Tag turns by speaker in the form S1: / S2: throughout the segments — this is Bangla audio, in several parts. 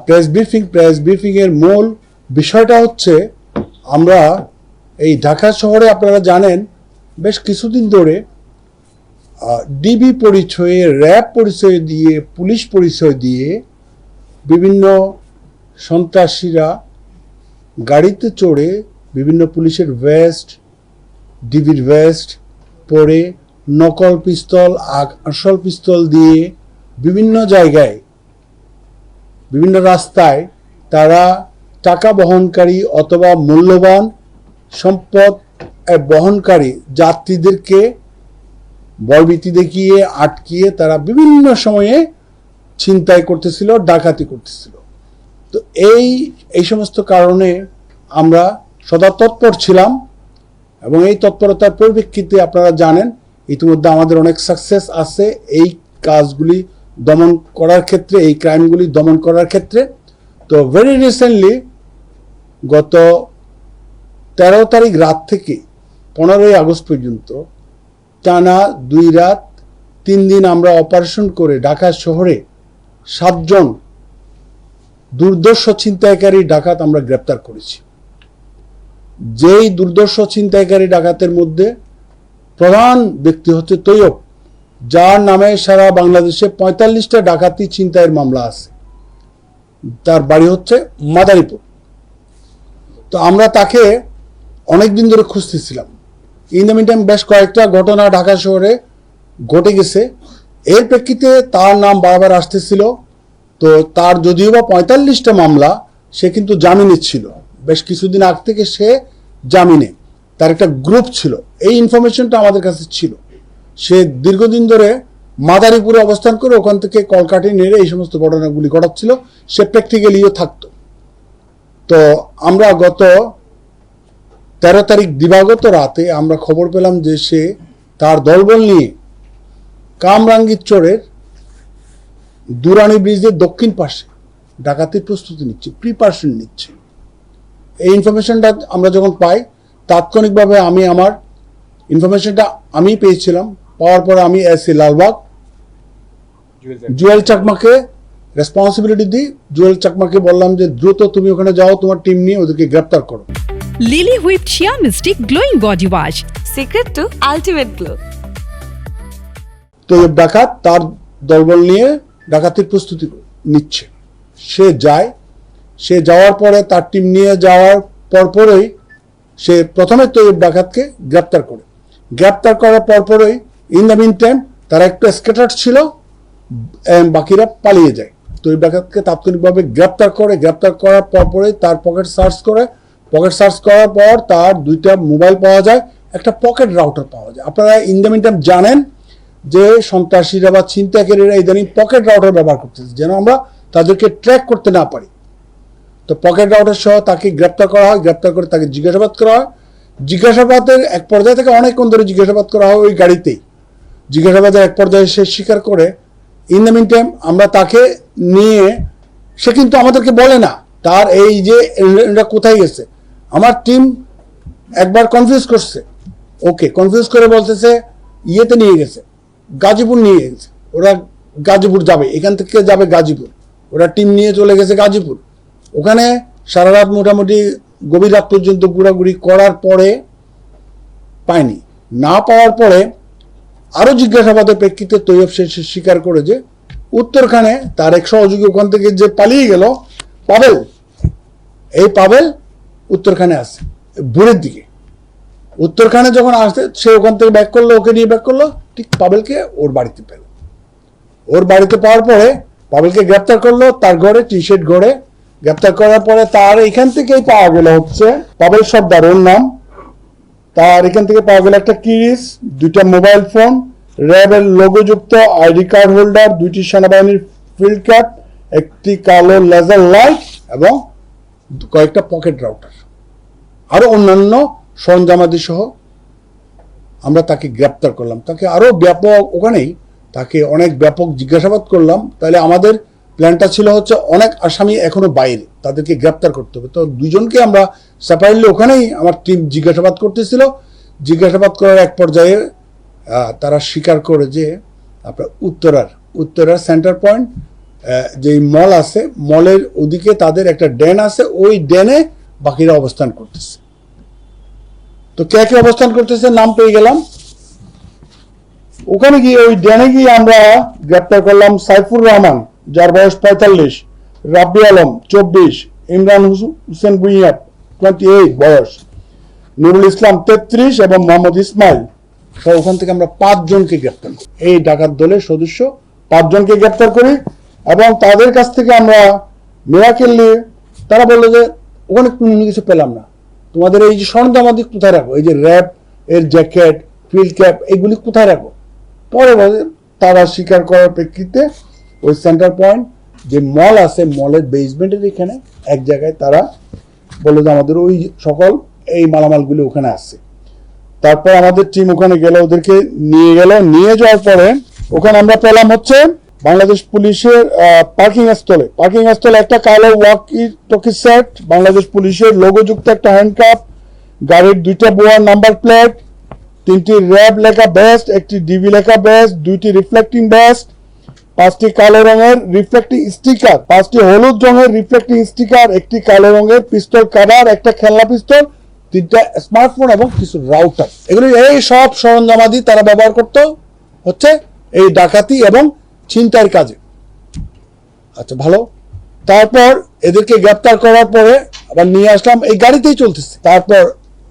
S1: প্রেস ব্রিফিং এর মূল বিষয়টা হচ্ছে আমরা এই ঢাকা শহরে আপনারা জানেন বেশ কিছুদিন ধরে ডিবি পরিচয়ে, র্যাব পরিচয় দিয়ে, পুলিশ পরিচয় দিয়ে বিভিন্ন সন্ত্রাসীরা গাড়িতে চড়ে বিভিন্ন পুলিশের ভেস্ট, ডিবির ভেস্ট পরে নকল পিস্তল, আসল পিস্তল দিয়ে বিভিন্ন জায়গায়, বিভিন্ন রাস্তায় তারা টাকা বহনকারী অথবা মূল্যবান সম্পদ বহনকারী যাত্রীদেরকে ভয়ভীতি দেখিয়ে আটকিয়ে তারা বিভিন্ন সময়ে ছিনতাই করতেছিল, ডাকাতি করতেছিল। তো এই সমস্ত কারণে আমরা সদা তৎপর ছিলাম এবং এই তৎপরতার পরিপ্রেক্ষিতে আপনারা জানেন ইতিমধ্যে আমাদের অনেক সাকসেস আছে এই কাজগুলি দমন করার ক্ষেত্রে, এই ক্রাইমগুলি দমন করার ক্ষেত্রে। তো ভেরি রিসেন্টলি গত 13 তারিখ রাত থেকে 15ই আগস্ট পর্যন্ত টানা 2 রাত 3 দিন আমরা অপারেশন করে ঢাকা শহরে 7 জন দুর্ধর্ষ ছিনতাইকারী ডাকাত আমরা গ্রেপ্তার করেছি। যেই দুর্ধর্ষ ছিনতাইকারী ডাকাতের মধ্যে প্রধান ব্যক্তি হচ্ছে তৈয়ব, যার নামে সারা বাংলাদেশে 45টা ডাকাতি ছিনতাইয়ের মামলা আছে। তার বাড়ি হচ্ছে মাদারীপুর। তো আমরা তাকে অনেকদিন ধরে খুঁজতেছিলাম। ইন দ্য মিনটাইম বেশ কয়েকটা ঘটনা ঢাকা শহরে ঘটে গেছে, এর প্রেক্ষিতে তার নাম বারবার আসতেছিল। তো তার যদিও বা 45টা মামলা, সে কিন্তু জামিনে ছিল। বেশ কিছুদিন আগ থেকে সে জামিনে, তার একটা গ্রুপ ছিল, এই ইনফরমেশনটা আমাদের কাছে ছিল। সে দীর্ঘদিন ধরে মাদারীপুরে অবস্থান করে ওখান থেকে কলকাঠি নেড়ে এই সমস্ত ঘটনাগুলি ঘটাচ্ছিল। সে প্র্যাকটিক্যালিও থাকতো। তো আমরা গত 13 তারিখ দিবাগত রাতে আমরা খবর পেলাম যে সে তার দলবল নিয়ে কামরাঙ্গীরচরের দুরানি ব্রিজের দক্ষিণ পাশে ডাকাতির প্রস্তুতি নিচ্ছে, প্রিপারেশন নিচ্ছে। এই ইনফরমেশনটা আমরা যখন পাই, তাৎক্ষণিকভাবে আমার ইনফরমেশনটা আমি পেয়েছিলাম। পাওয়ার পরে আমি এসি লালবাগ জুয়েল চাকমাকে রেসপন্সিবিলিটি দিই। জুয়েল চাকমাকে বললাম যে দ্রুত তুমি ওখানে যাও, তোমার টিম নিয়ে ওদেরকে গ্রেপ্তার করো।
S2: Lily whip shea mystic glowing body wash,
S3: secret to ultimate glow.
S1: তো ডাকাত তার দলবল নিয়ে ডাকাতির প্রস্তুতি নিচ্ছে। সে যাওয়ার পরে তার টিম নিয়ে যাওয়ার পরপরই সে প্রথমে তৈয়ব ডাকাতকে গ্রেপ্তার করে। গ্রেপ্তার করার পরপরই ইন দ্য মিন টাইম তারা একটু স্ক্যাটার্ড ছিল, বাকিরা পালিয়ে যায়। তৈয়ব ডাকাতকে তাৎক্ষণিকভাবে গ্রেপ্তার করে। গ্রেপ্তার করার পরপরই তার পকেট সার্চ করার পর তার 2টা মোবাইল পাওয়া যায়, একটা পকেট রাউটার পাওয়া যায়। আপনারা ইন দ্য মিন টাইম জানেন যে সন্ত্রাসীরা বা ছিনতাইকারীরা ইদানিং পকেট রাউটার ব্যবহার করতেছে যেন আমরা তাদেরকে ট্র্যাক করতে না পারি। তো পকেট রাউটার সহ তাকে গ্রেপ্তার করা হয়। গ্রেপ্তার করে তাকে জিজ্ঞাসাবাদ করা হয়। জিজ্ঞাসাবাদের এক পর্যায়ে থেকে অনেকক্ষণ ধরে জিজ্ঞাসাবাদ করা হয় ওই গাড়িতেই। জিজ্ঞাসাবাদের এক পর্যায়ে সে স্বীকার করে। ইন দ্য মিন টাইম আমরা তাকে নিয়ে, সে কিন্তু আমাদেরকে বলে না তার এই যে এটা কোথায় গেছে। আমার টিম একবার কনফিউজ করছে, ওকে কনফিউজ করে বলতেছে ইয়েতে নিয়ে গেছে, গাজীপুর নিয়ে গেছে। ওরা গাজীপুর যাবে, এখান থেকে যাবে গাজীপুর। ওরা টিম নিয়ে চলে গেছে গাজীপুর। ওখানে সারা রাত মোটামুটি গভীর রাত পর্যন্ত ঘোরাঘুরি করার পরে পায়নি। না পাওয়ার পরে আরও জিজ্ঞাসাবাদের প্রেক্ষিতে তৈয়ব সে স্বীকার করে যে উত্তরখানে তার এক সহযোগী ওখান থেকে যে পালিয়ে গেল পাবেল, এই পাবেল উত্তরখানে আসে ভোরের দিকে। উত্তরখানে যখন আসে সে ওখান থেকে ব্যাক করলো, ওকে নিয়ে ব্যাক করলো, ঠিক পাবেলকে ওর বাড়িতে পেল। ওর বাড়িতে পাওয়ার পরে পাবেলকে গ্রেপ্তার করলো তার ঘরে, টি-শার্ট ঘরে। গ্রেপ্তার করার পরে তার এখান থেকেই পাওয়া গেল হচ্ছে পাবেল সর্দার, ওর নাম। তার এখান থেকে পাওয়া গেল একটা কিস, 2টা মোবাইল ফোন, র্যাবের লোগোযুক্ত আইডি কার্ড হোল্ডার, 2টি সেনাবাহিনীর ফিল্ড ক্যাপ, একটি কালো লেজার লাইট এবং কয়েকটা পকেট রাউটার, আরো অন্যান্য সরঞ্জামাদি সহ আমরা তাকে গ্রেপ্তার করলাম। তাকে আরো ব্যাপক, ওখানেই তাকে অনেক ব্যাপক জিজ্ঞাসাবাদ করলাম। তাহলে আমাদের প্ল্যানটা ছিল হচ্ছে অনেক আসামি এখনো বাইরে, তাদেরকে গ্রেপ্তার করতে হবে। তো 2জনকে আমরা সেপারেটলি ওখানেই আমার টিম জিজ্ঞাসাবাদ করতেছিল। জিজ্ঞাসাবাদ করার এক পর্যায়ে তারা স্বীকার করে যে আপনার উত্তরার সেন্টার পয়েন্ট যে মল আছে, মলের ওদিকে তাদের একটা ড্যান আছে, ওই ড্যানে বাকিরা অবস্থান করতেছে। তো কে কে অবস্থান করতেছে নাম পেয়ে গেলাম। ওখানে গিয়ে ওই ড্যানে গিয়ে আমরা গ্রেপ্তার করলাম সাইফুর রহমান, যার বয়স 45, রাব্বি আলম 24, ইমরান হোসেন ভুঁইয়া 28 বয়স, নুরুল ইসলাম 33 এবং মোহাম্মদ ইসমাইল। তো ওখান থেকে আমরা 5 জনকে গ্রেপ্তার করি, এই ডাকাত দলের সদস্য 5 জনকে গ্রেপ্তার করি। এবং তাদের কাছ থেকে আমরা মিরাকেলি, তারা বললো যে ওখানে কোনো কিছু পেলাম না, তোমাদের এই যে সরঞ্জামাদি কোথায় রাখো, এই যে র্যাব এর জ্যাকেট, ফিল্ড ক্যাপ, এগুলি কোথায় রাখো। পরে তারা স্বীকার করার প্রেক্ষিতে ওই সেন্টার পয়েন্ট যে মল আছে, মলের বেসমেন্টের এখানে এক জায়গায় তারা বললো যে আমাদের ওই সকল এই মালামালগুলি ওখানে আছে। তারপর আমাদের টিম ওখানে গেল, ওদেরকে নিয়ে গেল। নিয়ে যাওয়ার পরে ওখানে আমরা পেলাম হচ্ছে বাংলাদেশ পুলিশের পার্কিং স্থলে একটা কালো ওয়াকি টকি সেট, বাংলাদেশ পুলিশের লোগোযুক্ত একটা হ্যান্ডকাপ, গাড়ির 2টা বোয়ার নাম্বার প্লেট, 3টি র্যাব লেখা বেস্ট, 1টি ডিবি লেখা বেস্ট, 2টি রিফ্লেক্টিং বেস্ট, 5টি কালো রঙের রিফ্লেক্টিং স্টিকার, 5টি হলুদ রঙের রিফ্লেক্টিং স্টিকার, 1টি কালো রঙের পিস্তল কাটার, একটা খেলনা পিস্তল, 3টা স্মার্টফোন এবং কিছু রাউটার। এগুলি এই সব সরঞ্জামাদি তারা ব্যবহার করত হচ্ছে এই ডাকাতি এবং ছিনতাইয়ের কাজে। আচ্ছা, ভালো। তারপর এদেরকে গ্রেপ্তার করার পরে আবার নিয়ে আসলাম, এই গাড়িতেই চলতেছে। তারপর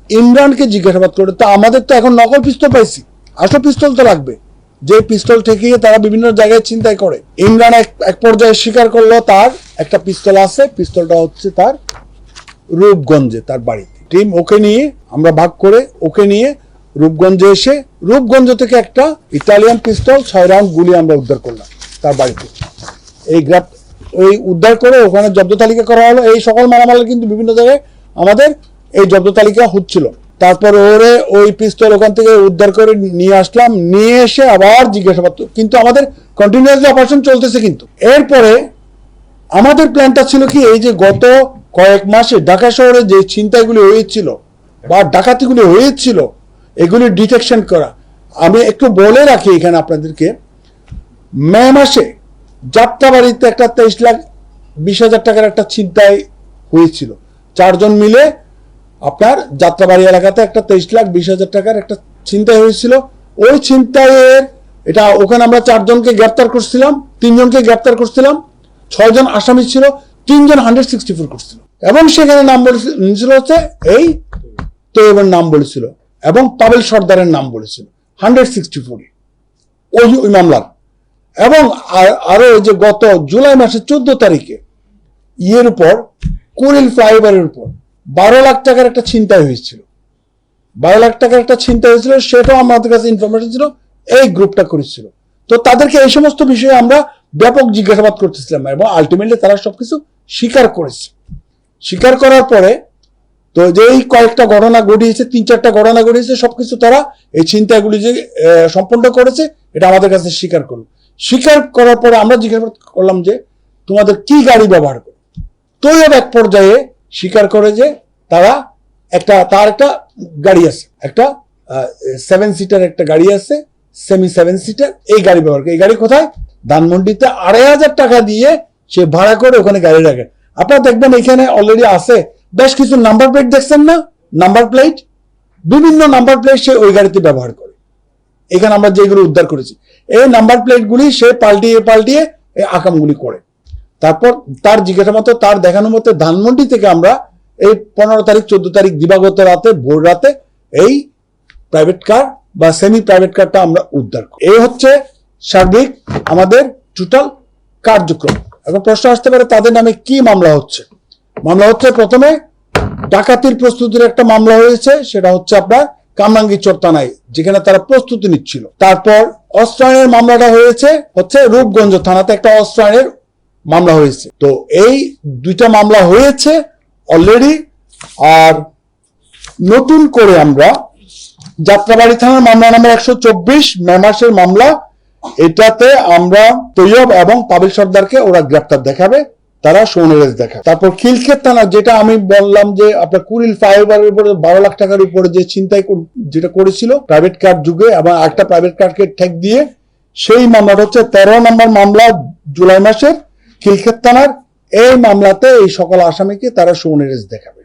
S1: ইমরানকে জিজ্ঞাসাবাদ করে, তো আমাদের তো এখন নকল পিস্তল পাইছি, আসল পিস্তল তো লাগবে, যে পিস্তল ঠেকিয়ে তারা বিভিন্ন জায়গায় ছিনতাই করে। ইমরান এক পর্যায়ে স্বীকার করলো তার একটা পিস্তল আছে, পিস্তলটা হচ্ছে তার রূপগঞ্জে তার বাড়িতে। টিম ওকে নিয়ে আমরা ভাগ করে ওকে নিয়ে রূপগঞ্জে এসে রূপগঞ্জ থেকে একটা ইতালিয়ান পিস্তল 6 রাউন্ড গুলি আমরা উদ্ধার করলাম তার বাড়িতে। ওই উদ্ধার করে ওখানে জব্দ তালিকা করা হলো। এই সকল মালামাল কিন্তু বিভিন্ন জায়গায় আমাদের এই জব্দ তালিকা হচ্ছিল। তারপর ওরে ওই পিস্তল ওখান থেকে উদ্ধার করে নিয়ে আসলাম, নিয়ে এসে আবার জিজ্ঞাসাবাদ, কিন্তু আমাদের কন্টিনিউয়াসলি অপারেশন চলতেছে। কিন্তু এরপরে আমাদের প্ল্যানটা ছিল কি, এই যে গত কয়েক মাসে ঢাকা শহরে যে ছিনতাইগুলি হয়েছিল বা ডাকাতিগুলি হয়েছিল, এগুলি ডিটেকশন করা। আমি একটু বলে রাখি এখানে আপনাদেরকে, মে মাসে যাত্রাবাড়িতে একটা 23,20,000 টাকার একটা ছিনতাই হয়েছিল। 4 জন মিলে আপনার যাত্রাবাড়ি এলাকাতে একটা 23,20,000 টাকার একটা ছিনতাই হয়েছিল। ওই ছিনতাইয়ের এটা ওখানে আমরা 4 জনকে গ্রেপ্তার করছিলাম, 3 জনকে গ্রেপ্তার করছিলাম, 6 জন আসামি ছিল, 3 জন 164 করছিল। এবং সেখানে নাম বলেছিল হচ্ছে এই তৈয়বের নাম বলেছিল এবং পাবেল সর্দারের নাম বলেছিল 164 ওই মামলার। এবং আরো যে গত জুলাই মাসের 14 তারিখে ইয়ের উপর কুড়িল ফ্লাইওভারের উপর 12 লাখ টাকার একটা ছিনতাই হয়েছিল। 12 লাখ টাকার একটা ছিনতাই হয়েছিল, সেটাও আমাদের কাছে ইনফরমেশন ছিল, এই গ্রুপটা করেছিল। তো তাদেরকে এই সমস্ত বিষয়ে আমরা ব্যাপক জিজ্ঞাসাবাদ করতেছিলাম এবং আলটিমেটলি তারা সবকিছু স্বীকার করেছে। স্বীকার করার পরে তো যে এই কয়েকটা ঘটনা ঘটিয়েছে, 3-4টা ঘটনা ঘটিয়েছে, সবকিছু তারা এই ছিনতাইগুলি যে সম্পন্ন করেছে এটা আমাদের কাছে স্বীকার করলো। স্বীকার করার পরে আমরা জিজ্ঞাসা করলাম যে তোমাদের কি গাড়ি ব্যবহার করো। তৈয়ব এক পর্যায়ে স্বীকার করে যে তার একটা গাড়ি আছে, একটা 7 সিটার একটা গাড়ি আছে, সেমি 7 সিটার, এই গাড়ি ব্যবহার করে। এই গাড়ি কোথায়? ধানমন্ডিতে 2,500 টাকা দিয়ে সে ভাড়া করে ওখানে গাড়ি রাখে। আপনারা দেখবেন এখানে অলরেডি আছে বেশ কিছু নাম্বার প্লেট, দেখছেন না? নাম্বার প্লেট, বিভিন্ন নাম্বার প্লেট সে ওই গাড়িতে ব্যবহার করে। এখানে আমরা যেগুলো উদ্ধার করেছি এই নাম্বার প্লেটগুলি সে পাল্টিয়ে এই আকামগুলি করে। তারপর তার জিজ্ঞাসা মতো, তার দেখানো মতো ধানমন্ডি থেকে আমরা এই 15 তারিখ 14 তারিখ দিবাগত রাতে, ভোর রাতে এই প্রাইভেট কার বা সেমি প্রাইভেট কারটা আমরা উদ্ধার করি। এই হচ্ছে সার্বিক আমাদের টোটাল কার্যক্রম। এখন প্রশ্ন আসতে পারে তাদের নামে কি মামলা হচ্ছে। মামলা হচ্ছে প্রথমে ডাকাতির প্রস্তুতির একটা মামলা হয়েছে, সেটা হচ্ছে আপনার কামরাঙ্গীরচর থানায়, যেখানে তারা প্রস্তুতি নিচ্ছিল। তারপর অস্ত্রায়নের মামলাটা হয়েছে হচ্ছে রূপগঞ্জ থানাতে, একটা অস্ত্রায়নের মামলা হয়েছে। তো এই 2টা মামলা হয়েছে অলরেডি। আর নতুন করে আমরা যাত্রাবাড়ি থানার মামলা নাম্বার 124 মে মাসের মামলা, এটাতে আমরা তৈয়ব এবং পাবেল সর্দারকে ওরা গ্রেপ্তার দেখাবে, তারা সৌনরেজ দেখাবে। তারপর খিলক্ষেত থানা, যেটা আমি বললাম যে আপনার কুড়িল ফ্লাইওভারের উপরে 12 লাখ টাকার উপরে যে ছিনতাই যেটা করেছিল প্রাইভেট কার যুগে এবং একটা প্রাইভেট কারকে ঠেক দিয়ে, সেই মামলাটা হচ্ছে 13 নম্বর মামলা জুলাই মাসের। খিলক্ষেত থানার এই মামলাতে এই সকল আসামিকে তারা সুনির্দেশ দেখাবে।